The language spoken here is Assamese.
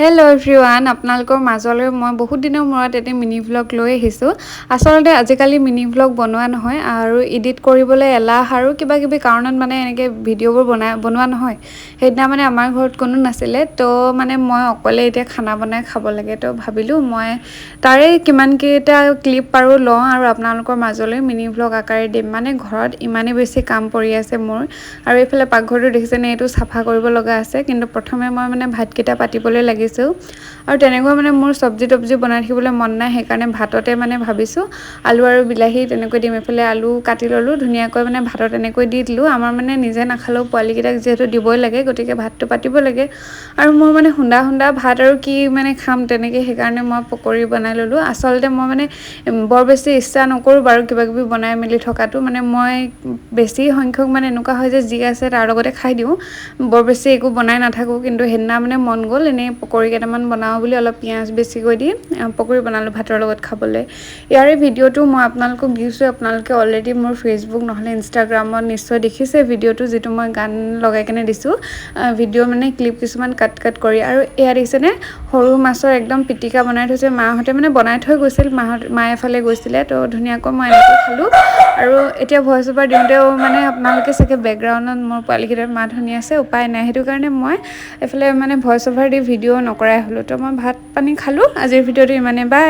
হেল্ল' এভৰিৱান, আপোনালোকৰ মাজলৈ মই বহুত দিনৰ মূৰত এটি মিনি ভ্লগ লৈ আহিছোঁ। আচলতে আজিকালি মিনি ভ্লগ বনোৱা নহয় আৰু এডিট কৰিবলৈ এলাহ আৰু কিবা কিবি কাৰণত মানে এনেকৈ ভিডিঅ'বোৰ বনোৱা নহয়। সেইদিনা মানে আমাৰ ঘৰত কোনো নাছিলে, তো মানে মই অকলে এতিয়া খানা বনাই খাব লাগে। তো ভাবিলোঁ মই তাৰে কিমানকেইটা ক্লিপ পাৰোঁ লওঁ আৰু আপোনালোকৰ মাজলৈ মিনি ভ্লগ আকাৰে দিম। মানে ঘৰত ইমানেই বেছি কাম পৰি আছে মোৰ, আৰু এইফালে পাকঘৰটো দেখিছেনে, এইটো চাফা কৰিব লগা আছে। কিন্তু প্ৰথমে মই মানে ভাতকেইটা পাতিবলৈ লাগিছোঁ। আৰু তেনেকুৱা মানে মোৰ চব্জি বনাই থাকিবলৈ মন নাই, সেইকাৰণে ভাততে মানে ভাবিছোঁ আলু আৰু বিলাহী তেনেকৈ দিম। এইফালে আলু কাটি ল'লোঁ ধুনীয়াকৈ, মানে ভাতত এনেকৈ দি দিলোঁ। আমাৰ মানে নিজে নাখালেও পোৱালীকেইটাক যিহেতু দিবই লাগে, গতিকে ভাতটো পাতিব লাগে। আৰু মোৰ মানে সুন্দা ভাত আৰু কি মানে খাম তেনেকৈ, সেইকাৰণে মই পকৰি বনাই ল'লোঁ। আচলতে মই মানে বৰ বেছি ইচ্ছা নকৰোঁ বাৰু কিবা কিবি বনাই মেলি থকাটো। মানে মই বেছি সংখ্যক মানে এনেকুৱা হয় যে যি আছে তাৰ লগতে খাই দিওঁ, বৰ বেছি একো বনাই নাথাকোঁ। কিন্তু সেইদিনা মানে মন গ'ল এনেই পকৰি কেইটামান বনাওঁ বুলি অলপ পিঁয়াজ বেছিকৈ দি পকৰি বনালোঁ ভাতৰ লগত খাবলৈ। ইয়াৰে ভিডিঅ'টো মই আপোনালোকক দিছোঁ। আপোনালোকে অলৰেডি মোৰ ফেচবুক নহ'লে ইনষ্টাগ্ৰামত নিশ্চয় দেখিছে ভিডিঅ'টো, যিটো মই গান লগাই কেনে দিছোঁ। ভিডিঅ' মানে ক্লিপ কিছুমান কাট কৰি। আৰু এয়া দেখিছেনে, সৰু মাছৰ একদম পিটিকা বনাই থৈছে। মাহঁতে মানে বনাই থৈ গৈছিল, মায়ে এফালে গৈছিলে, তো ধুনীয়াকৈ মই এনেকৈ খালোঁ। আৰু এতিয়া ভইচ অভাৰ দিওঁতেও মানে আপোনালোকে চাগে বেকগ্ৰাউণ্ডত মোৰ পোৱালীকেইটাৰ মাত শুনি আছে, উপায় নাই। সেইটো কাৰণে মই এইফালে মানে ভইচ অভাৰ দি ভিডিঅ' নকৰাই হ'লোঁ। তো মই ভাত পানী খালোঁ। আজিৰ ভিডিঅ'টো ইমানেই, বাই।